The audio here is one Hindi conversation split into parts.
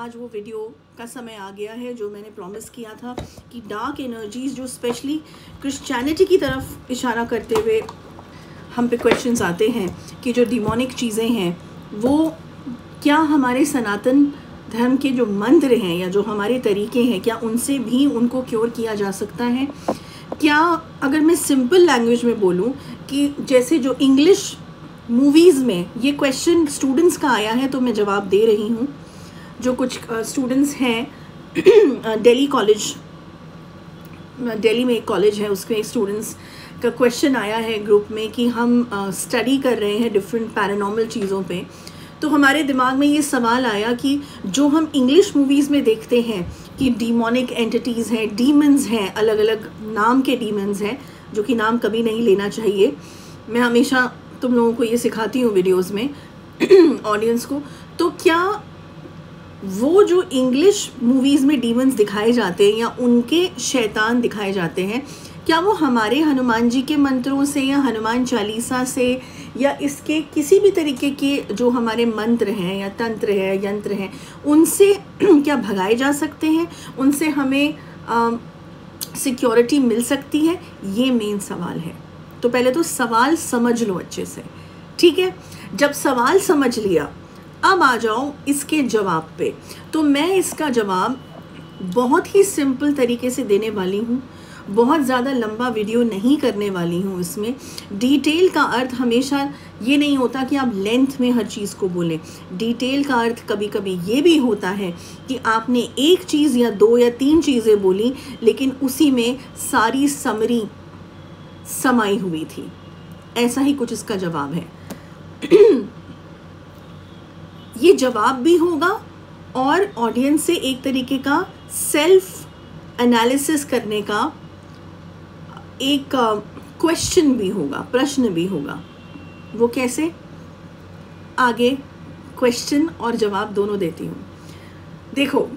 आज वो वीडियो का समय आ गया है जो मैंने प्रॉमिस किया था कि डार्क एनर्जीज़ जो स्पेशली क्रिश्चियनिटी की तरफ इशारा करते हुए हम पे क्वेश्चंस आते हैं कि जो डिमोनिक चीज़ें हैं वो क्या हमारे सनातन धर्म के जो मंत्र हैं या जो हमारे तरीके हैं क्या उनसे भी उनको क्योर किया जा सकता है। क्या अगर मैं सिंपल लैंग्वेज में बोलूं कि जैसे जो इंग्लिश मूवीज़ में ये क्वेश्चन स्टूडेंट्स का आया है तो मैं जवाब दे रही हूँ। जो कुछ स्टूडेंट्स हैं दिल्ली में एक कॉलेज है उसके स्टूडेंट्स का क्वेश्चन आया है ग्रुप में कि हम स्टडी कर रहे हैं डिफरेंट पैरानॉर्मल चीज़ों पे, तो हमारे दिमाग में ये सवाल आया कि जो हम इंग्लिश मूवीज़ में देखते हैं कि डीमोनिक एंटिटीज़ हैं, डीमंस हैं, अलग अलग नाम के डीमंस हैं जो कि नाम कभी नहीं लेना चाहिए। मैं हमेशा तुम लोगों को ये सिखाती हूँ वीडियोस में ऑडियंस को। तो क्या वो जो इंग्लिश मूवीज़ में डीमंस दिखाए जाते हैं या उनके शैतान दिखाए जाते हैं क्या वो हमारे हनुमान जी के मंत्रों से या हनुमान चालीसा से या इसके किसी भी तरीके के जो हमारे मंत्र हैं या तंत्र है यंत्र हैं उनसे क्या भगाए जा सकते हैं, उनसे हमें सिक्योरिटी मिल सकती है? ये मेन सवाल है। तो पहले तो सवाल समझ लो अच्छे से, ठीक है। जब सवाल समझ लिया अब आ जाओ इसके जवाब पे। तो मैं इसका जवाब बहुत ही सिंपल तरीके से देने वाली हूँ, बहुत ज़्यादा लंबा वीडियो नहीं करने वाली हूँ। इसमें डिटेल का अर्थ हमेशा ये नहीं होता कि आप लेंथ में हर चीज़ को बोलें। डिटेल का अर्थ कभी कभी ये भी होता है कि आपने एक चीज़ या दो या तीन चीज़ें बोली लेकिन उसी में सारी समरी समाई हुई थी। ऐसा ही कुछ इसका जवाब है। ये जवाब भी होगा और ऑडियंस से एक तरीके का सेल्फ एनालिसिस करने का एक क्वेश्चन भी होगा, प्रश्न भी होगा। वो कैसे? आगे क्वेश्चन और जवाब दोनों देती हूँ। देखो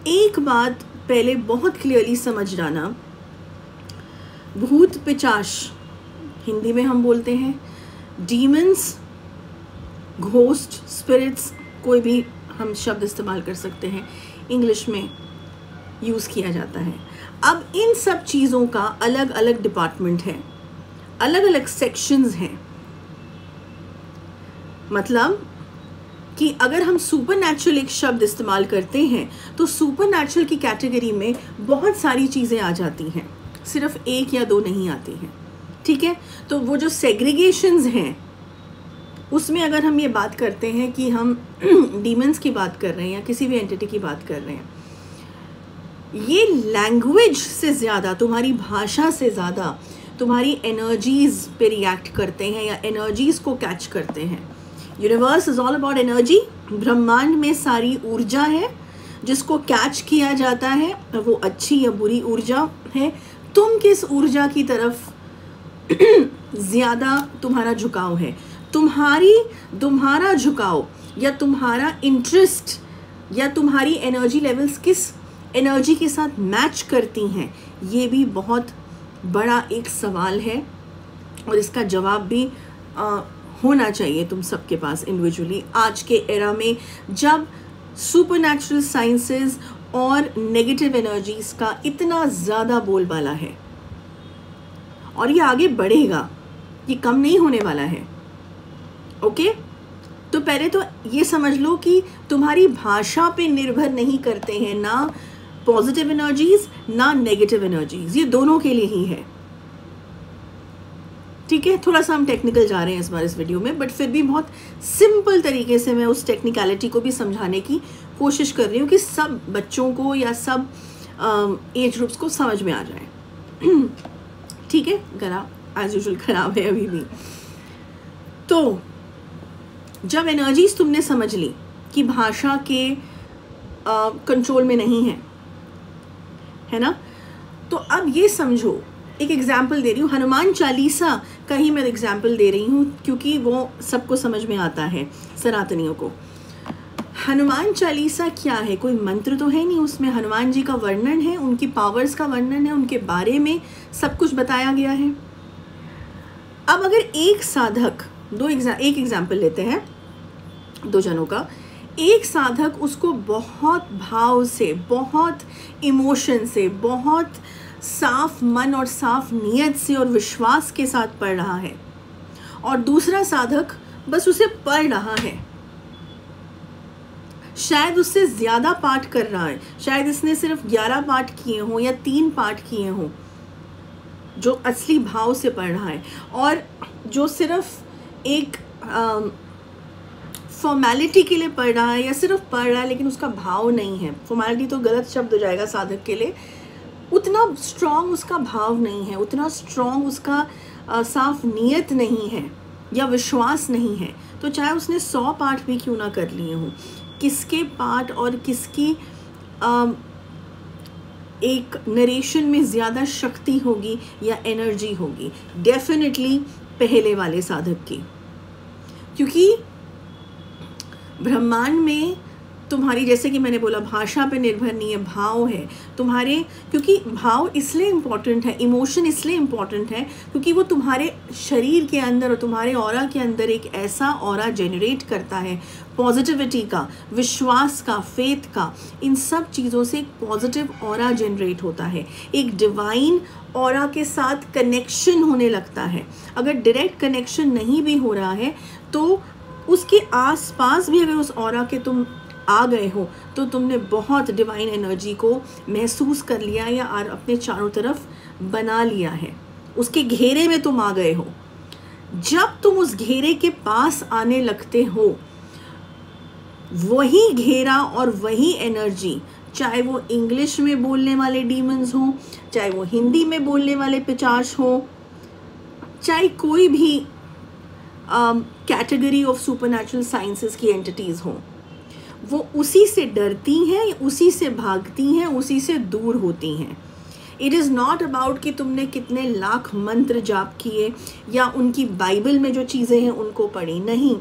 एक बात पहले बहुत क्लियरली समझ जाना, भूत पिचाश हिंदी में हम बोलते हैं, डीमंस, घोस्ट, स्पिरिट्स, कोई भी हम शब्द इस्तेमाल कर सकते हैं, इंग्लिश में यूज़ किया जाता है। अब इन सब चीज़ों का अलग अलग डिपार्टमेंट है, अलग अलग सेक्शंस हैं। मतलब कि अगर हम सुपरनैचुरल एक शब्द इस्तेमाल करते हैं तो सुपरनैचुरल की कैटेगरी में बहुत सारी चीज़ें आ जाती हैं, सिर्फ एक या दो नहीं आती हैं, ठीक है। तो वो जो सेग्रीगेशंस हैं उसमें अगर हम ये बात करते हैं कि हम डीमंस की बात कर रहे हैं या किसी भी एंटिटी की बात कर रहे हैं, ये लैंग्वेज से ज़्यादा, तुम्हारी भाषा से ज़्यादा तुम्हारी एनर्जीज़ पे रिएक्ट करते हैं या एनर्जीज़ को कैच करते हैं। Universe is all about energy. ब्रह्मांड में सारी ऊर्जा है जिसको कैच किया जाता है, वो अच्छी या बुरी ऊर्जा है। तुम किस ऊर्जा की तरफ ज़्यादा तुम्हारा झुकाव है, तुम्हारा झुकाव या तुम्हारा इंटरेस्ट या तुम्हारी एनर्जी लेवल्स किस एनर्जी के साथ मैच करती हैं, ये भी बहुत बड़ा एक सवाल है और इसका जवाब भी होना चाहिए तुम सबके पास इंडिविजुअली। आज के एरा में जब सुपरनैचुरल साइंसेस और नेगेटिव एनर्जीज का इतना ज़्यादा बोलबाला है और ये आगे बढ़ेगा, ये कम नहीं होने वाला है, ओके। तो पहले तो ये समझ लो कि तुम्हारी भाषा पे निर्भर नहीं करते हैं ना पॉजिटिव एनर्जीज ना नेगेटिव एनर्जीज, ये दोनों के लिए ही है, ठीक है। थोड़ा सा हम टेक्निकल जा रहे हैं इस बार इस वीडियो में, बट फिर भी बहुत सिंपल तरीके से मैं उस टेक्निकलिटी को भी समझाने की कोशिश कर रही हूँ कि सब बच्चों को या सब एज ग्रुप्स को समझ में आ जाए, ठीक है। गला एज यूजुअल खराब है अभी भी। तो जब एनर्जीज तुमने समझ ली कि भाषा के कंट्रोल में नहीं है ना, तो अब ये समझो, एक एग्जाम्पल दे रही हूँ, हनुमान चालीसा का ही मैं एग्जाम्पल दे रही हूँ क्योंकि वो सबको समझ में आता है सनातनियों को। हनुमान चालीसा क्या है? कोई मंत्र तो है नहीं, उसमें हनुमान जी का वर्णन है, उनकी पावर्स का वर्णन है, उनके बारे में सब कुछ बताया गया है। अब अगर एक साधक एक एग्जाम्पल लेते हैं दो जनों का, एक साधक उसको बहुत भाव से, बहुत इमोशन से, बहुत साफ मन और साफ नीयत से और विश्वास के साथ पढ़ रहा है, और दूसरा साधक बस उसे पढ़ रहा है, शायद उससे ज़्यादा पाठ कर रहा है, शायद इसने सिर्फ 11 पाठ किए हों या 3 पाठ किए हों, जो असली भाव से पढ़ रहा है, और जो सिर्फ एक फॉर्मेलिटी के लिए पढ़ रहा है या सिर्फ पढ़ रहा है लेकिन उसका भाव नहीं है। फॉर्मेलिटी तो गलत शब्द हो जाएगा साधक के लिए, उतना स्ट्रॉन्ग उसका भाव नहीं है, उतना स्ट्रॉन्ग उसका साफ नीयत नहीं है या विश्वास नहीं है, तो चाहे उसने 100 पाठ भी क्यों ना कर लिए हों, किसके पाठ और किसकी एक नरेशन में ज़्यादा शक्ति होगी या एनर्जी होगी? डेफिनेटली पहले वाले साधक की, क्योंकि ब्रह्मांड में तुम्हारी, जैसे कि मैंने बोला, भाषा पे निर्भर नहीं है, भाव है तुम्हारे, क्योंकि भाव इसलिए इम्पॉर्टेंट है, इमोशन इसलिए इम्पॉर्टेंट है क्योंकि वो तुम्हारे शरीर के अंदर और तुम्हारे ऑरा के अंदर एक ऐसा ऑरा जनरेट करता है, पॉजिटिविटी का, विश्वास का, फेथ का, इन सब चीज़ों से एक पॉजिटिव ऑरा जनरेट होता है, एक डिवाइन ऑरा के साथ कनेक्शन होने लगता है। अगर डायरेक्ट कनेक्शन नहीं भी हो रहा है तो उसके आसपास भी अगर उस ऑरा के तुम आ गए हो तो तुमने बहुत डिवाइन एनर्जी को महसूस कर लिया या अपने चारों तरफ बना लिया है, उसके घेरे में तुम आ गए हो। जब तुम उस घेरे के पास आने लगते हो, वही घेरा और वही एनर्जी, चाहे वो इंग्लिश में बोलने वाले डीमंस हों, चाहे वो हिंदी में बोलने वाले पिशाच हों, चाहे कोई भी कैटेगरी ऑफ सुपरनैचुरल साइंसेस की एंटिटीज़ हों, वो उसी से डरती हैं, उसी से भागती हैं, उसी से दूर होती हैं। इट इज़ नॉट अबाउट कि तुमने कितने लाख मंत्र जाप किए या उनकी बाइबल में जो चीज़ें हैं उनको पढ़ी, नहीं।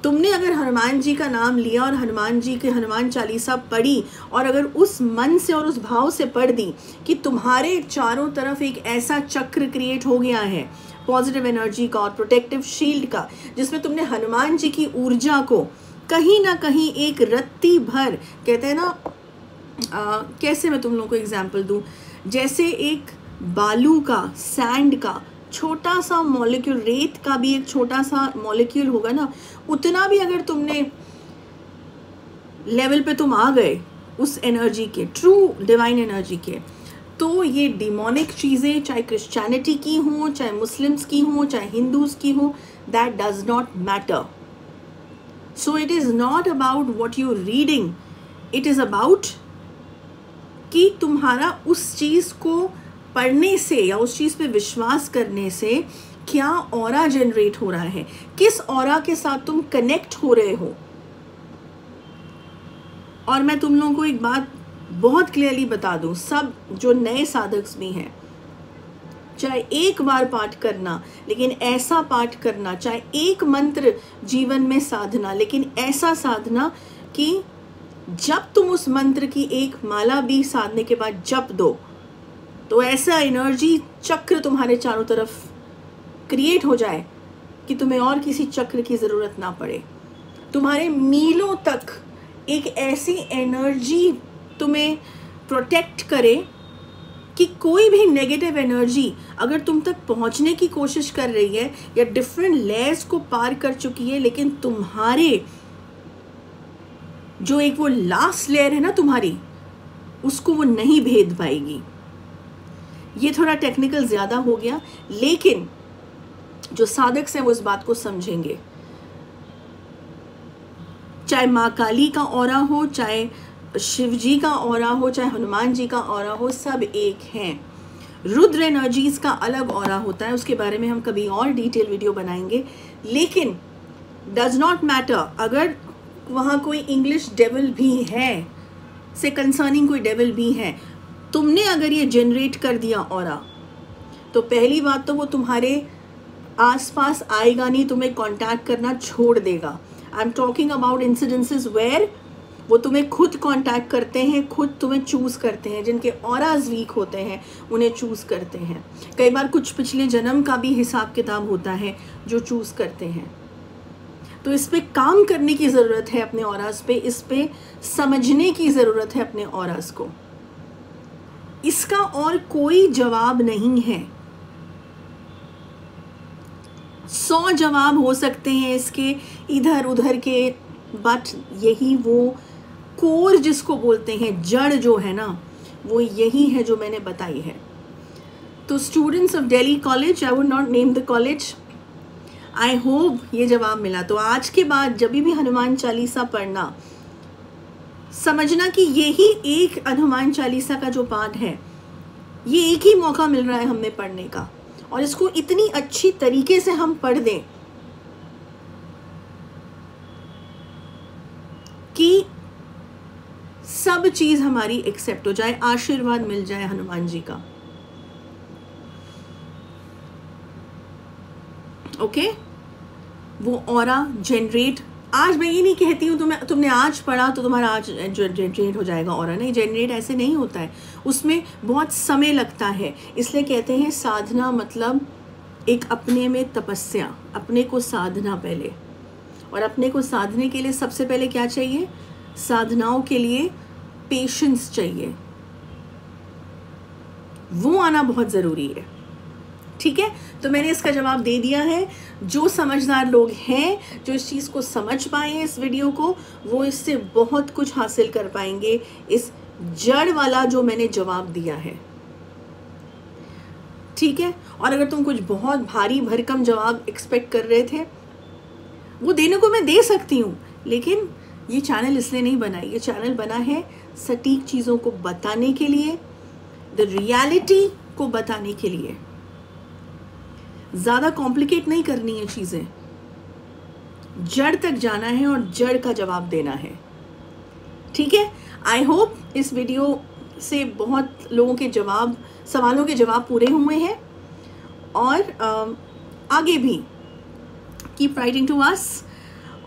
तुमने अगर हनुमान जी का नाम लिया और हनुमान जी के हनुमान चालीसा पढ़ी और अगर उस मन से और उस भाव से पढ़ दी कि तुम्हारे चारों तरफ एक ऐसा चक्र क्रिएट हो गया है पॉजिटिव एनर्जी का और प्रोटेक्टिव शील्ड का, जिसमें तुमने हनुमान जी की ऊर्जा को कहीं ना कहीं एक रत्ती भर, कहते हैं ना, कैसे मैं तुम लोगों को एग्जाम्पल दूँ, जैसे एक बालू का, सैंड का छोटा सा मॉलिक्यूल, रेत का भी एक छोटा सा मॉलिक्यूल होगा ना, उतना भी अगर तुमने लेवल पे तुम आ गए उस एनर्जी के, ट्रू डिवाइन एनर्जी के, तो ये डिमोनिक चीज़ें, चाहे क्रिश्चियनिटी की हों, चाहे मुस्लिम्स की हों, चाहे हिंदूज़ की हों, that does not matter. So it is not about what you reading, it is about कि तुम्हारा उस चीज़ को पढ़ने से या उस चीज़ पे विश्वास करने से क्या ऑरा जनरेट हो रहा है, किस ऑरा के साथ तुम कनेक्ट हो रहे हो। और मैं तुम लोगों को एक बात बहुत क्लियरली बता दूं, सब जो नए साधक भी हैं, चाहे एक बार पाठ करना लेकिन ऐसा पाठ करना, चाहे एक मंत्र जीवन में साधना, लेकिन ऐसा साधना कि जब तुम उस मंत्र की एक माला भी साधने के बाद जप दो तो ऐसा एनर्जी चक्र तुम्हारे चारों तरफ क्रिएट हो जाए कि तुम्हें और किसी चक्र की ज़रूरत ना पड़े। तुम्हारे मीलों तक एक ऐसी एनर्जी तुम्हें प्रोटेक्ट करे कि कोई भी नेगेटिव एनर्जी अगर तुम तक पहुंचने की कोशिश कर रही है या डिफरेंट लेयर्स को पार कर चुकी है, लेकिन तुम्हारे जो एक वो लास्ट लेयर है ना तुम्हारी, उसको वो नहीं भेद पाएगी। ये थोड़ा टेक्निकल ज़्यादा हो गया, लेकिन जो साधक हैं वो इस बात को समझेंगे। चाहे माँ काली का ऑरा हो, चाहे शिव जी का ऑरा हो, चाहे हनुमान जी का ऑरा हो, सब एक हैं। रुद्र एनर्जीज का अलग ऑरा होता है, उसके बारे में हम कभी और डिटेल वीडियो बनाएंगे। लेकिन डज नॉट मैटर अगर वहाँ कोई इंग्लिश डेविल भी है, से कंसर्निंग कोई डेविल भी है, तुमने अगर ये जनरेट कर दिया ऑरा, तो पहली बात तो वो तुम्हारे आसपास आएगा नहीं, तुम्हें कांटेक्ट करना छोड़ देगा। I am talking about incidences where वो तुम्हें खुद कांटेक्ट करते हैं, खुद तुम्हें चूज़ करते हैं। जिनके ऑराज वीक होते हैं उन्हें चूज़ करते हैं। कई बार कुछ पिछले जन्म का भी हिसाब किताब होता है जो चूज़ करते हैं। तो इस पे काम करने की ज़रूरत है अपने ऑरास पे, इस पे समझने की ज़रूरत है अपने ऑरास को। इसका और कोई जवाब नहीं है। 100 जवाब हो सकते हैं इसके इधर उधर के, बट यही वो कोर जिसको बोलते हैं, जड़ जो है ना, वो यही है जो मैंने बताई है। तो students of Delhi college, I would not name the college, I hope ये जवाब मिला। तो आज के बाद जब भी हनुमान चालीसा पढ़ना, समझना कि यही एक हनुमान चालीसा का जो पाठ है, ये एक ही मौका मिल रहा है हमें पढ़ने का, और इसको इतनी अच्छी तरीके से हम पढ़ दें कि सब चीज हमारी एक्सेप्ट हो जाए, आशीर्वाद मिल जाए हनुमान जी का। ओके, वो ऑरा जनरेट, आज मैं ये नहीं कहती हूँ तुमने आज पढ़ा तो तुम्हारा आज जनरेट हो जाएगा ऑरा, नहीं, जनरेट ऐसे नहीं होता है, उसमें बहुत समय लगता है। इसलिए कहते हैं साधना मतलब एक अपने में तपस्या, अपने को साधना पहले, और अपने को साधने के लिए सबसे पहले क्या चाहिए? साधनाओं के लिए पेशेंस चाहिए, वो आना बहुत ज़रूरी है। ठीक है, तो मैंने इसका जवाब दे दिया है। जो समझदार लोग हैं, जो इस चीज़ को समझ पाए हैं, इस वीडियो को, वो इससे बहुत कुछ हासिल कर पाएंगे, इस जड़ वाला जो मैंने जवाब दिया है। ठीक है, और अगर तुम कुछ बहुत भारी भरकम जवाब एक्सपेक्ट कर रहे थे, वो देने को मैं दे सकती हूँ, लेकिन ये चैनल इसलिए नहीं बना। ये चैनल बना है सटीक चीज़ों को बताने के लिए, द रियलिटी को बताने के लिए। ज़्यादा कॉम्प्लिकेट नहीं करनी है चीज़ें, जड़ तक जाना है और जड़ का जवाब देना है। ठीक है, आई होप इस वीडियो से बहुत लोगों के सवालों के जवाब पूरे हुए हैं, और आगे भी कीप राइटिंग टू अस,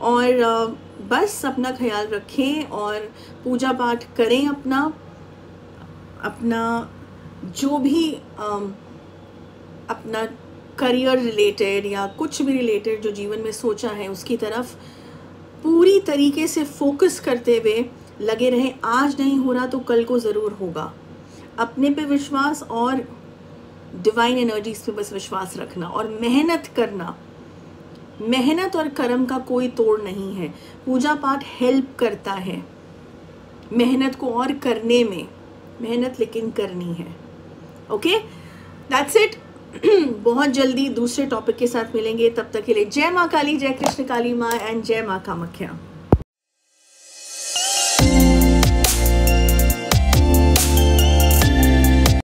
और बस अपना ख्याल रखें और पूजा पाठ करें, अपना जो भी अपना करियर रिलेटेड या कुछ भी रिलेटेड जो जीवन में सोचा है, उसकी तरफ पूरी तरीके से फोकस करते हुए लगे रहें। आज नहीं हो रहा तो कल को ज़रूर होगा। अपने पे विश्वास और डिवाइन एनर्जीज पे बस विश्वास रखना और मेहनत करना। मेहनत और कर्म का कोई तोड़ नहीं है। पूजा पाठ हेल्प करता है मेहनत को और करने में, मेहनत लेकिन करनी है। Okay, that's it. बहुत जल्दी दूसरे टॉपिक के साथ मिलेंगे, तब तक के लिए जय माँ काली, जय कृष्ण काली माँ एंड जय माँ कामाख्या।